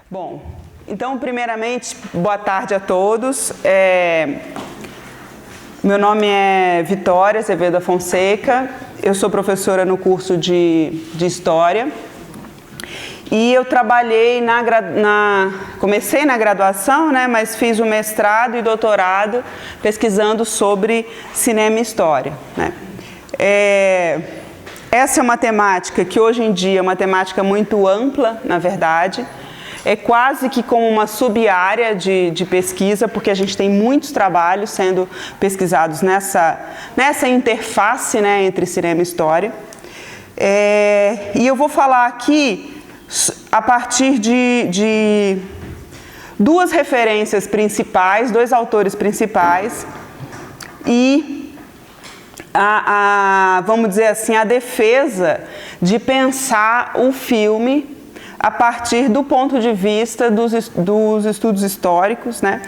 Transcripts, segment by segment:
Bom, então, primeiramente, boa tarde a todos. Meu nome é Vitória Azevedo Fonseca, eu sou professora no curso de História e eu trabalhei comecei na graduação, né, mas fiz o mestrado e doutorado pesquisando sobre cinema e história, né. Essa é uma temática que hoje em dia é uma temática muito ampla, na verdade. É quase que como uma sub-área de pesquisa, porque a gente tem muitos trabalhos sendo pesquisados nessa interface, né, entre cinema e história. E eu vou falar aqui a partir de duas referências principais, dois autores principais e vamos dizer assim, a defesa de pensar o filme a partir do ponto de vista dos estudos históricos, né?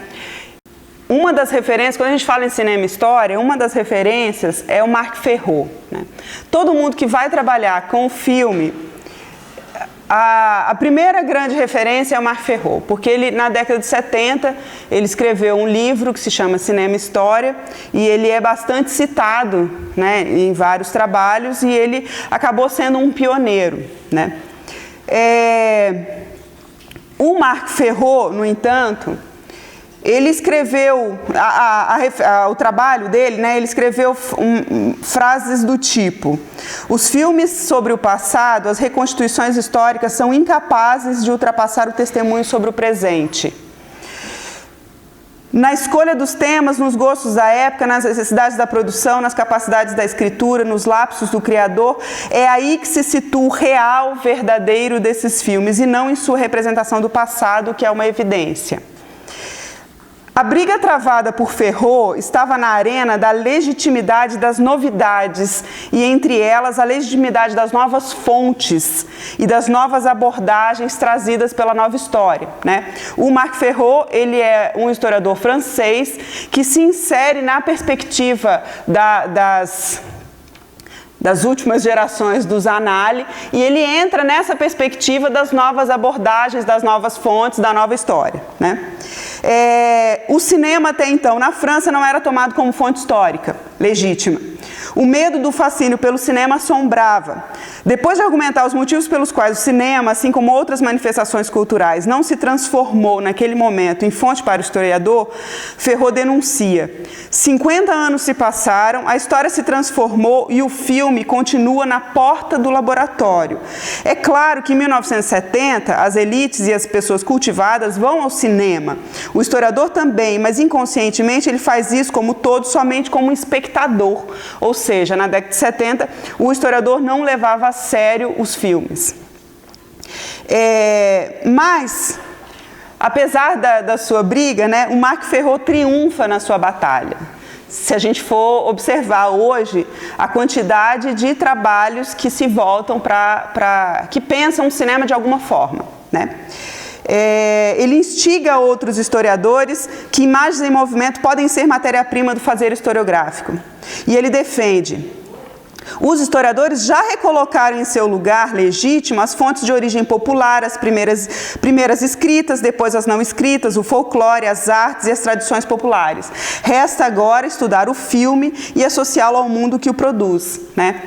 Uma das referências, quando a gente fala em cinema e história, uma das referências é o Marc Ferrot, né? Todo mundo que vai trabalhar com o filme, a primeira grande referência é o Marc Ferrot, porque ele, na década de 70, ele escreveu um livro que se chama Cinema e História, e ele é bastante citado, né, em vários trabalhos, e ele acabou sendo um pioneiro, né? O Marc Ferrot, no entanto, ele escreveu, o trabalho dele, né, ele escreveu frases do tipo: os filmes sobre o passado, as reconstituições históricas são incapazes de ultrapassar o testemunho sobre o presente. Na escolha dos temas, nos gostos da época, nas necessidades da produção, nas capacidades da escritura, nos lapsos do criador, é aí que se situa o real, verdadeiro desses filmes, e não em sua representação do passado, que é uma evidência. A briga travada por Ferrot estava na arena da legitimidade das novidades e, entre elas, a legitimidade das novas fontes e das novas abordagens trazidas pela nova história, né? O Marc Ferrot, ele é um historiador francês que se insere na perspectiva das últimas gerações dos Annales, e ele entra nessa perspectiva das novas abordagens, das novas fontes, da nova história, né? O cinema até então na França não era tomado como fonte histórica legítima. O medo do fascínio pelo cinema assombrava. Depois de argumentar os motivos pelos quais o cinema, assim como outras manifestações culturais, não se transformou naquele momento em fonte para o historiador, Ferrot denuncia: 50 anos se passaram, a história se transformou e o filme continua na porta do laboratório. É claro que em 1970 as elites e as pessoas cultivadas vão ao cinema. O historiador também, mas inconscientemente ele faz isso como todo, somente como um espectador. Ou seja, na década de 70, o historiador não levava a sério os filmes. Mas, apesar da sua briga, né, o Marc Ferrot triunfa na sua batalha. Se a gente for observar hoje a quantidade de trabalhos que se voltam que pensam o cinema de alguma forma, né? Ele instiga outros historiadores que imagens em movimento podem ser matéria-prima do fazer historiográfico. E ele defende: os historiadores já recolocaram em seu lugar legítimo as fontes de origem popular, as primeiras escritas, depois as não escritas, o folclore, as artes e as tradições populares. Resta agora estudar o filme e associá-lo ao mundo que o produz, né?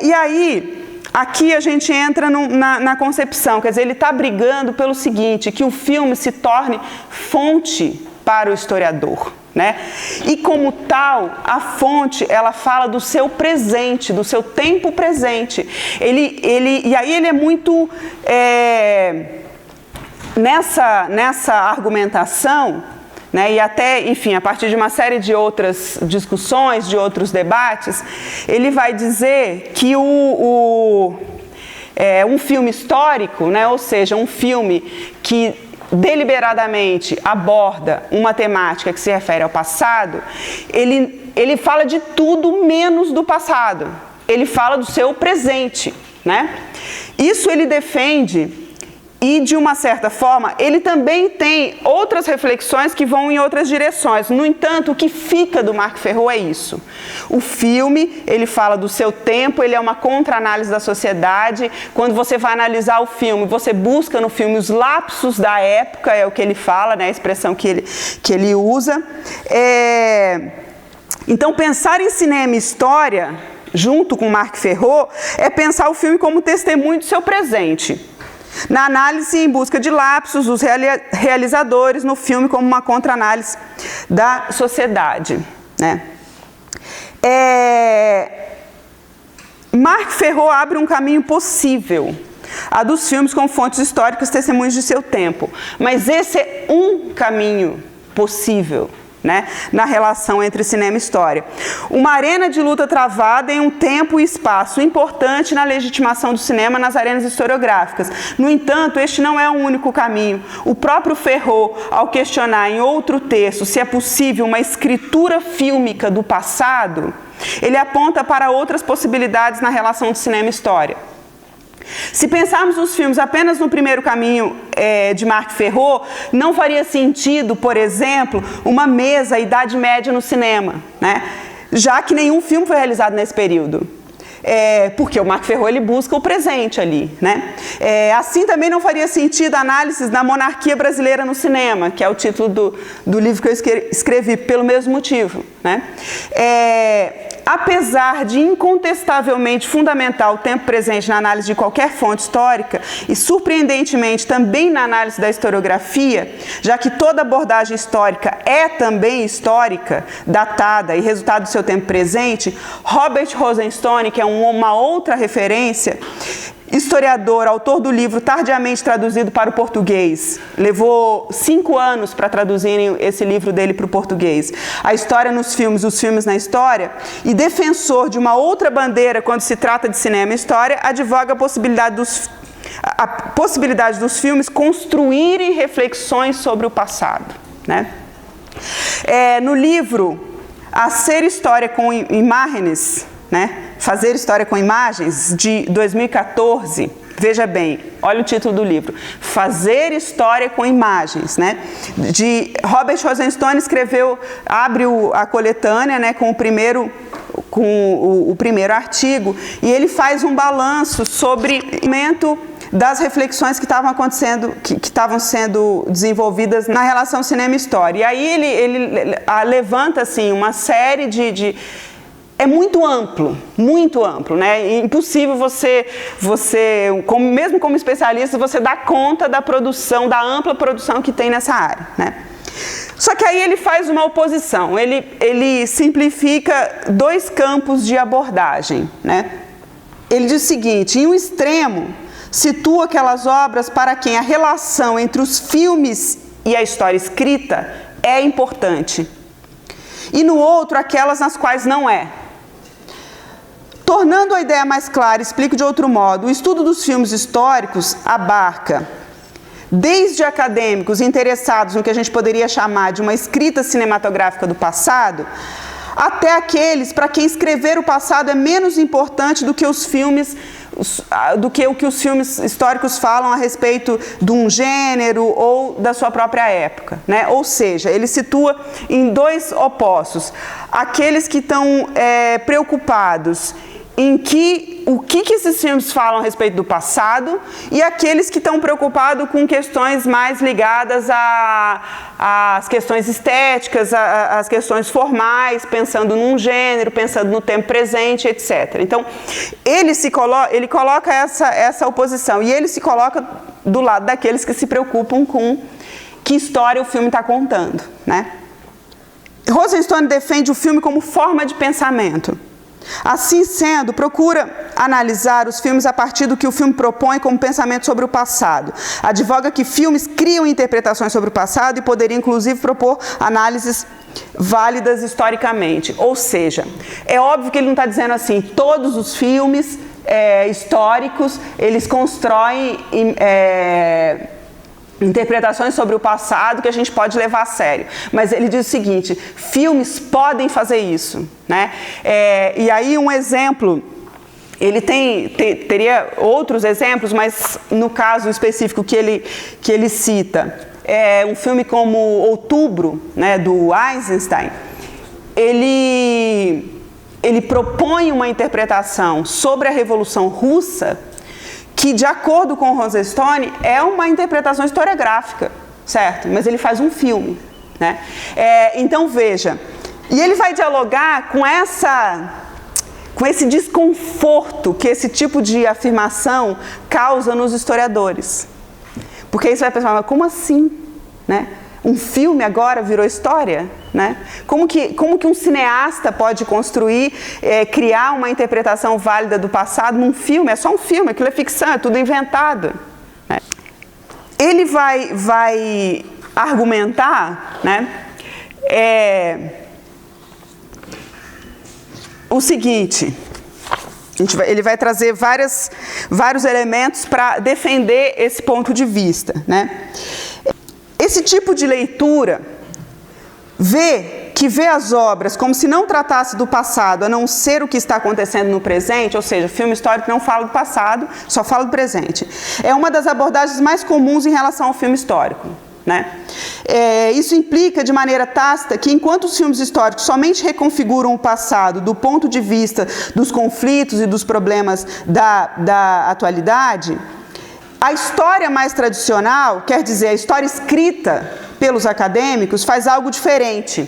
E aí, aqui a gente entra na concepção, quer dizer, ele está brigando pelo seguinte, que o filme se torne fonte para o historiador, né? E como tal, a fonte, ela fala do seu presente, do seu tempo presente. E aí ele é muito, nessa argumentação, né, e até, enfim, a partir de uma série de outras discussões, de outros debates, ele vai dizer que um filme histórico, né, ou seja, um filme que deliberadamente aborda uma temática que se refere ao passado, ele fala de tudo menos do passado. Ele fala do seu presente, né? Isso ele defende E, de uma certa forma, ele também tem outras reflexões que vão em outras direções. No entanto, o que fica do Marc Ferrot é isso. O filme, ele fala do seu tempo, ele é uma contra-análise da sociedade. Quando você vai analisar o filme, você busca no filme os lapsos da época, é o que ele fala, né, a expressão que ele usa. Então, pensar em cinema e história, junto com Marc Ferrot, é pensar o filme como testemunho do seu presente. Na análise em busca de lapsos dos realizadores no filme como uma contra-análise da sociedade, né? Marc Ferrot abre um caminho possível, a dos filmes como fontes históricas, testemunhos de seu tempo. Mas esse é um caminho possível, né, na relação entre cinema e história. Uma arena de luta travada em um tempo e espaço importante na legitimação do cinema nas arenas historiográficas. No entanto, este não é o único caminho. O próprio Ferrot, ao questionar em outro texto se é possível uma escritura fílmica do passado, ele aponta para outras possibilidades na relação de cinema e história. Se pensarmos nos filmes apenas no primeiro caminho de Marc Ferrot, não faria sentido, por exemplo, uma mesa Idade Média no cinema, né? Já que nenhum filme foi realizado nesse período. Porque o Marc Ferrot ele busca o presente ali, né? Assim também não faria sentido análises da monarquia brasileira no cinema, que é o título do livro que eu escrevi, pelo mesmo motivo, né? Apesar de incontestavelmente fundamental o tempo presente na análise de qualquer fonte histórica e surpreendentemente também na análise da historiografia, já que toda abordagem histórica é também histórica, datada e resultado do seu tempo presente, Robert Rosenstone, que é uma outra referência, historiador, autor do livro tardiamente traduzido para o português, levou 5 anos para traduzirem esse livro dele para o português, A História nos Filmes, Os Filmes na História, e defensor de uma outra bandeira quando se trata de cinema e história, advoga a possibilidade dos filmes construírem reflexões sobre o passado, né? No livro A Ser História com Imagens, né? Fazer História com Imagens, de 2014, veja bem, olha o título do livro, Fazer História com Imagens, né? De Robert Rosenstone abre a coletânea, né, com o primeiro artigo, e ele faz um balanço sobre o momento das reflexões que estavam acontecendo, que estavam sendo desenvolvidas na relação cinema e história. E aí ele levanta assim uma série de é muito amplo, né? Impossível você mesmo como especialista, você dar conta da produção, da ampla produção que tem nessa área, né? Só que aí ele faz uma oposição, ele simplifica 2 campos de abordagem, né? Ele diz o seguinte: em um extremo, situa aquelas obras para quem a relação entre os filmes e a história escrita é importante, e no outro, aquelas nas quais não é. Tornando a ideia mais clara, explico de outro modo, o estudo dos filmes históricos abarca desde acadêmicos interessados no que a gente poderia chamar de uma escrita cinematográfica do passado, até aqueles para quem escrever o passado é menos importante do que o que os filmes históricos falam a respeito de um gênero ou da sua própria época, né? Ou seja, ele situa em 2 opostos: aqueles que estão preocupados em o que esses filmes falam a respeito do passado, e aqueles que estão preocupados com questões mais ligadas às questões estéticas, às questões formais, pensando num gênero, pensando no tempo presente, etc. Então, ele coloca essa oposição, e ele se coloca do lado daqueles que se preocupam com que história o filme está contando, né? Rosenstone defende o filme como forma de pensamento. Assim sendo, procura analisar os filmes a partir do que o filme propõe como pensamento sobre o passado. Advoga que filmes criam interpretações sobre o passado e poderia inclusive propor análises válidas historicamente. Ou seja, é óbvio que ele não está dizendo assim, todos os filmes históricos, eles constroem interpretações sobre o passado que a gente pode levar a sério. Mas ele diz o seguinte: filmes podem fazer isso, né? E aí um exemplo ele teria outros exemplos, mas no caso específico que ele cita, um filme como Outubro, né, do Eisenstein, ele propõe uma interpretação sobre a Revolução Russa que, de acordo com Rosenstone, é uma interpretação historiográfica, certo? Mas ele faz um filme, né? Então, veja, e ele vai dialogar com esse desconforto que esse tipo de afirmação causa nos historiadores. Porque aí você vai pensar, mas como assim? Né? Um filme agora virou história? Né? Como que um cineasta pode construir, criar uma interpretação válida do passado num filme? É só um filme, aquilo é ficção, é tudo inventado. Né? Ele vai argumentar, né, o seguinte, ele vai trazer vários elementos para defender esse ponto de vista, né? Esse tipo de leitura vê as obras como se não tratasse do passado, a não ser o que está acontecendo no presente, ou seja, filme histórico não fala do passado, só fala do presente. É uma das abordagens mais comuns em relação ao filme histórico. Né? Isso implica de maneira tácita que, enquanto os filmes históricos somente reconfiguram o passado do ponto de vista dos conflitos e dos problemas da atualidade, a história mais tradicional, quer dizer, a história escrita pelos acadêmicos, faz algo diferente.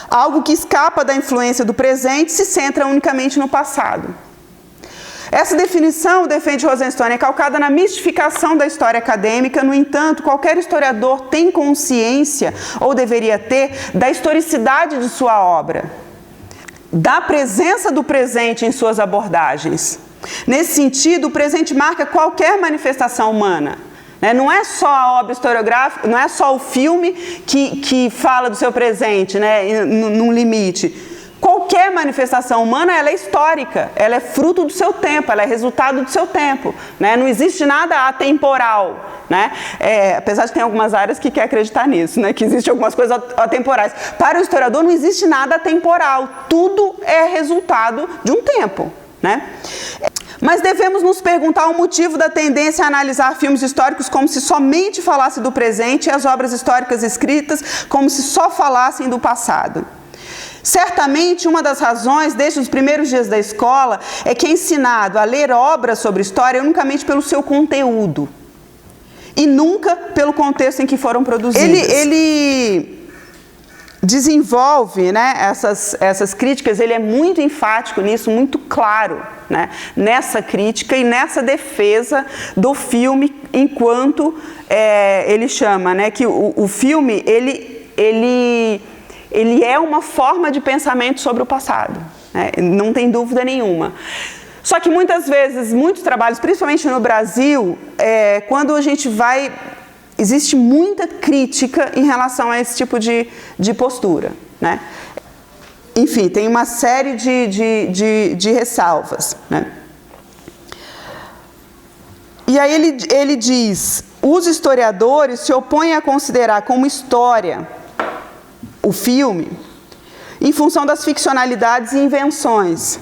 Algo que escapa da influência do presente e se centra unicamente no passado. Essa definição, defende Rosenstone, é calcada na mistificação da história acadêmica. No entanto, qualquer historiador tem consciência, ou deveria ter, da historicidade de sua obra, da presença do presente em suas abordagens. Nesse sentido, o presente marca qualquer manifestação humana. Não é só a obra historiográfica, não é só o filme que fala do seu presente, né, num limite. Qualquer manifestação humana, ela é histórica, ela é fruto do seu tempo, ela é resultado do seu tempo, né? Não existe nada atemporal, né? Apesar de ter algumas áreas que querem acreditar nisso, né? Que existem algumas coisas atemporais. Para o historiador não existe nada atemporal, tudo é resultado de um tempo, né? Mas devemos nos perguntar o motivo da tendência a analisar filmes históricos como se somente falasse do presente e as obras históricas escritas como se só falassem do passado. Certamente, uma das razões, desde os primeiros dias da escola, é que é ensinado a ler obras sobre história unicamente pelo seu conteúdo e nunca pelo contexto em que foram produzidas. Ele desenvolve, né, essas críticas, ele é muito enfático nisso, muito claro, né, nessa crítica e nessa defesa do filme, enquanto ele chama, né, que o filme, ele é uma forma de pensamento sobre o passado, né? Não tem dúvida nenhuma. Só que muitas vezes, muitos trabalhos, principalmente no Brasil, quando a gente vai... Existe muita crítica em relação a esse tipo de postura, né? Enfim, tem uma série de ressalvas, né? E aí ele diz, os historiadores se opõem a considerar como história o filme, em função das ficcionalidades e invenções,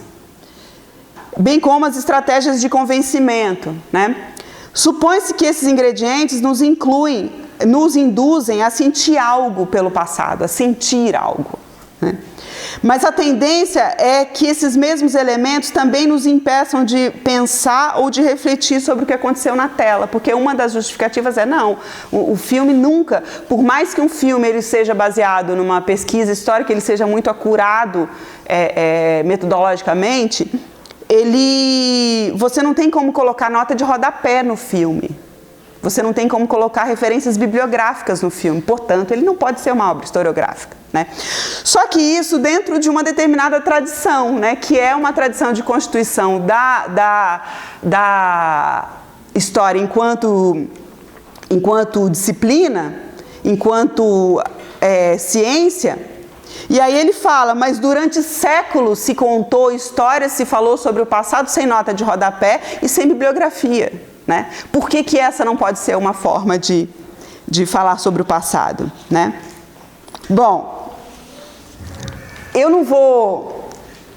bem como as estratégias de convencimento, né? Supõe-se que esses ingredientes nos induzem a sentir algo pelo passado, a sentir algo, né? Mas a tendência é que esses mesmos elementos também nos impeçam de pensar ou de refletir sobre o que aconteceu na tela, porque uma das justificativas não, o filme nunca, por mais que um filme ele seja baseado numa pesquisa histórica, ele seja muito acurado metodologicamente, você não tem como colocar nota de rodapé no filme. Você não tem como colocar referências bibliográficas no filme, portanto, ele não pode ser uma obra historiográfica, né? Só que isso dentro de uma determinada tradição, né, que é uma tradição de constituição da história enquanto disciplina, enquanto ciência. E aí ele fala, mas durante séculos se contou história, se falou sobre o passado sem nota de rodapé e sem bibliografia, né? Por que essa não pode ser uma forma de falar sobre o passado, né? Bom, eu não vou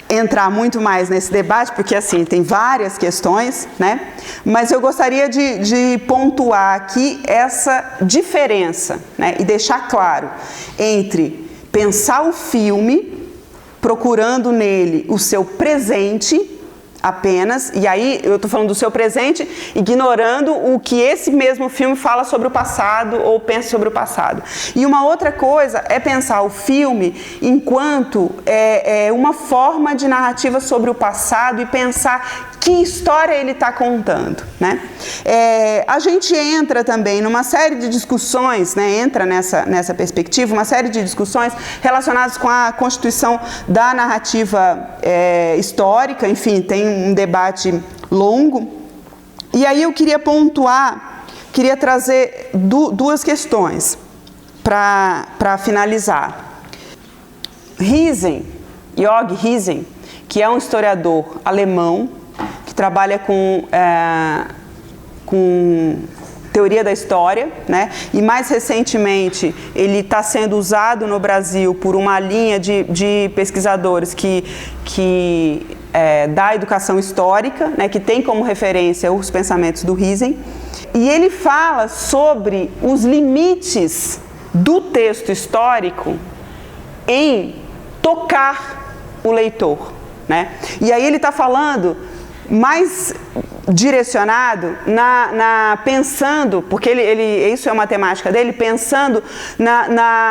entrar muito mais nesse debate, porque assim, tem várias questões, né? Mas eu gostaria de pontuar aqui essa diferença, né? E deixar claro entre pensar o filme, procurando nele o seu presente apenas, e aí eu estou falando do seu presente, ignorando o que esse mesmo filme fala sobre o passado ou pensa sobre o passado. E uma outra coisa é pensar o filme enquanto uma forma de narrativa sobre o passado e pensar que história ele está contando, né? A gente entra também numa série de discussões, né? Entra nessa perspectiva, uma série de discussões relacionadas com a constituição da narrativa histórica, enfim, tem um debate longo. E aí eu queria pontuar, queria trazer duas questões para finalizar. Georg Riesen, que é um historiador alemão, que trabalha com teoria da história, né? E mais recentemente ele está sendo usado no Brasil por uma linha de pesquisadores que da educação histórica, né? Que tem como referência os pensamentos do Riesen, e ele fala sobre os limites do texto histórico em tocar o leitor, né? E aí ele está falando mais direcionado pensando, porque isso é uma temática dele, pensando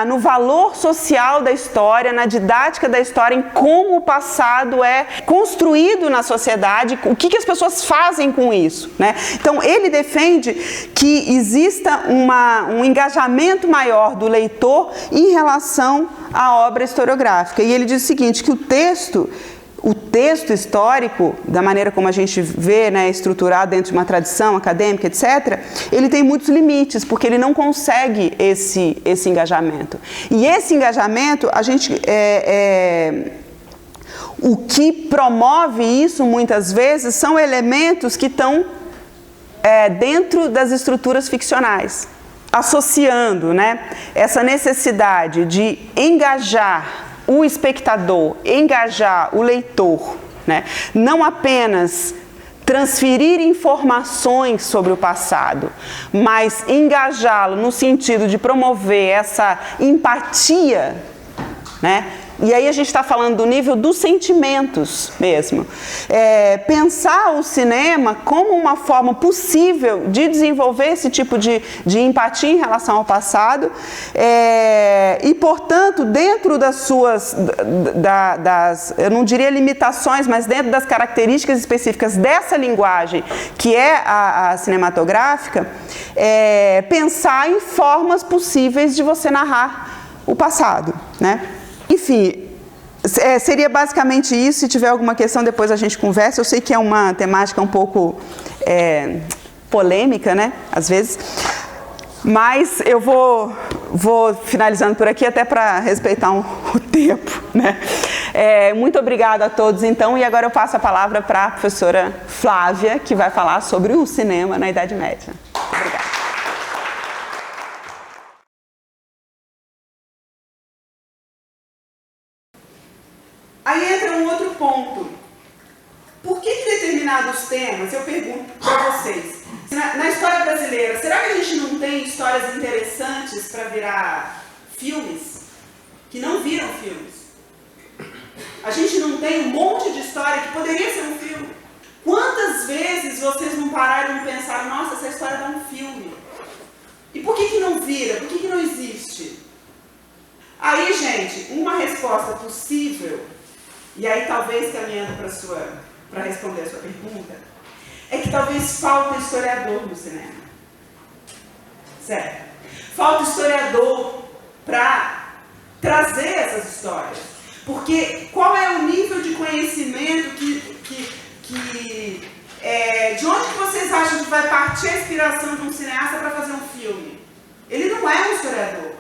no valor social da história, na didática da história, em como o passado é construído na sociedade, o que as pessoas fazem com isso, né? Então ele defende que exista um engajamento maior do leitor em relação à obra historiográfica, e ele diz o seguinte, que o texto histórico, da maneira como a gente vê, né, estruturado dentro de uma tradição acadêmica, etc., ele tem muitos limites, porque ele não consegue esse engajamento. E esse engajamento, o que promove isso, muitas vezes, são elementos que estão dentro das estruturas ficcionais, associando, né, essa necessidade de engajar o espectador, engajar o leitor, né? Não apenas transferir informações sobre o passado, mas engajá-lo no sentido de promover essa empatia, né? E aí a gente está falando do nível dos sentimentos mesmo. Pensar o cinema como uma forma possível de desenvolver esse tipo de empatia em relação ao passado e, portanto, dentro das suas, eu não diria limitações, mas dentro das características específicas dessa linguagem, que é a cinematográfica, pensar em formas possíveis de você narrar o passado, né? Enfim, seria basicamente isso. Se tiver alguma questão, depois a gente conversa. Eu sei que é uma temática um pouco polêmica, né, às vezes, mas eu vou finalizando por aqui, até para respeitar o tempo, né. Muito obrigada a todos, então, e agora eu passo a palavra para a professora Flávia, que vai falar sobre o cinema na Idade Média. Obrigada. Aí entra um outro ponto. Por que determinados temas, eu pergunto para vocês, na história brasileira, será que a gente não tem histórias interessantes para virar filmes? Que não viram filmes? A gente não tem um monte de história que poderia ser um filme? Quantas vezes vocês não pararam e pensaram, nossa, essa história dá um filme? E por que não vira? Por que não existe? Aí, gente, uma resposta possível, e aí talvez caminhando para responder a sua pergunta, é que talvez falta historiador no cinema. Certo? Falta historiador para trazer essas histórias. Porque qual é o nível de conhecimento de onde que vocês acham que vai partir a inspiração de um cineasta para fazer um filme? Ele não é um historiador.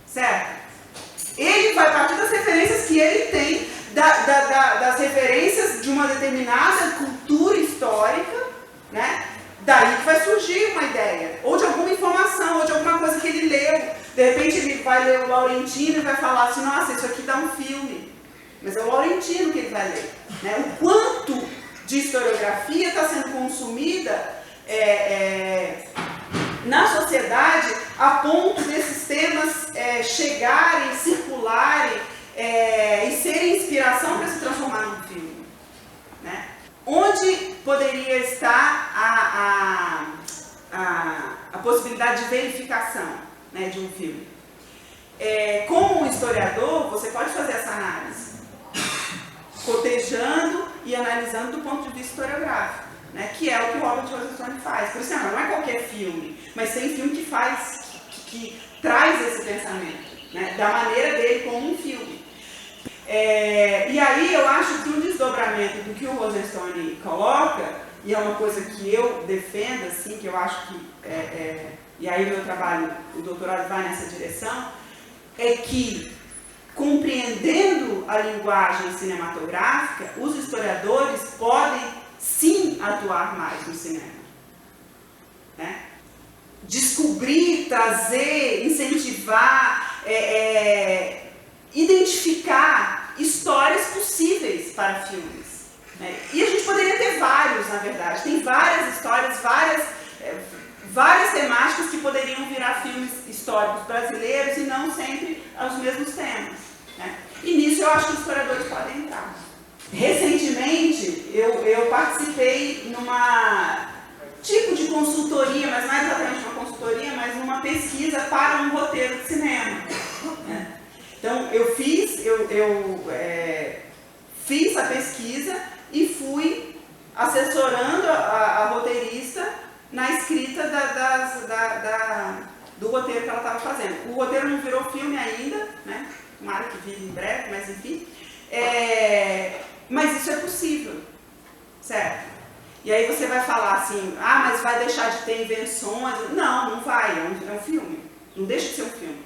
Certo? Ele vai partir das referências que ele tem, das referências de uma determinada cultura histórica, né? Daí que vai surgir uma ideia, ou de alguma informação, ou de alguma coisa que ele leu. De repente ele vai ler o Laurentino e vai falar assim, nossa, isso aqui dá um filme. mas é o Laurentino que ele vai ler. Né? O quanto de historiografia está sendo consumida na sociedade a ponto desses temas chegarem, circularem e serem inspiração para se transformar num filme. Né? Onde poderia estar a possibilidade de verificação, né, de um filme? Como historiador, você pode fazer essa análise, cotejando e analisando do ponto de vista historiográfico, né, que é o que o Robert Rosenstone faz. Por isso, não é qualquer filme, mas tem filme que faz, que traz esse pensamento, né, da maneira dele como um filme. E aí eu acho que um desdobramento do que o Rosenstone coloca, e é uma coisa que eu defendo, assim, que eu acho que, e aí o meu trabalho, o doutorado vai nessa direção, é que, compreendendo a linguagem cinematográfica, os historiadores podem, sim, atuar mais no cinema. Né? Descobrir, trazer, incentivar, identificar histórias possíveis para filmes. Né? E a gente poderia ter vários, na verdade. Tem várias histórias, várias temáticas que poderiam virar filmes históricos brasileiros e não sempre os mesmos temas. Né? E nisso eu acho que os historiadores podem entrar. Recentemente, eu participei numa tipo de consultoria, mas não é exatamente uma consultoria, mas numa pesquisa para um roteiro de cinema. Né? Então, eu fiz a pesquisa e fui assessorando a roteirista na escrita do roteiro que ela estava fazendo. O roteiro não virou filme ainda, né? Tomara que vire em breve, mas enfim. Mas isso é possível, certo? E aí você vai falar assim, mas vai deixar de ter invenções. Não vai, é um filme. Não deixa de ser um filme.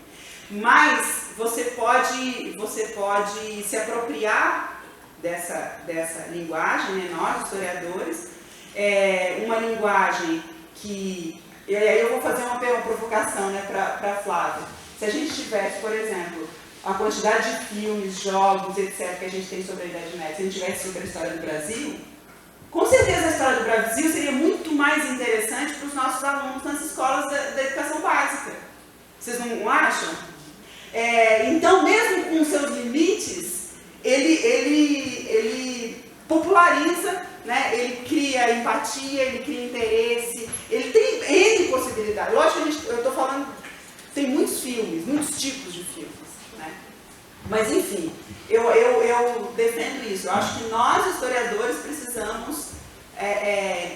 Mas você pode se apropriar dessa linguagem, né, nós, historiadores, uma linguagem que... E aí eu vou fazer uma provocação, né, para a Flávia. Se a gente tivesse, por exemplo, a quantidade de filmes, jogos, etc., que a gente tem sobre a Idade Média, se a gente tivesse sobre a história do Brasil, com certeza a história do Brasil seria muito mais interessante para os nossos alunos nas escolas da educação básica. Vocês não acham? Então, mesmo com seus limites, ele populariza, né? Ele cria empatia, ele cria interesse, ele tem N possibilidades. Lógico que eu estou falando, tem muitos filmes, muitos tipos de filmes, né? Mas, enfim, eu defendo isso. Eu acho que nós, historiadores, precisamos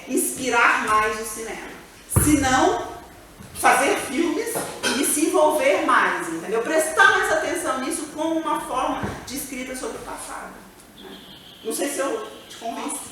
inspirar mais o cinema. Se não, fazer filmes e se envolver mais, entendeu? Prestar mais atenção nisso como uma forma de escrita sobre o passado. Né? Não sei se eu te convenci.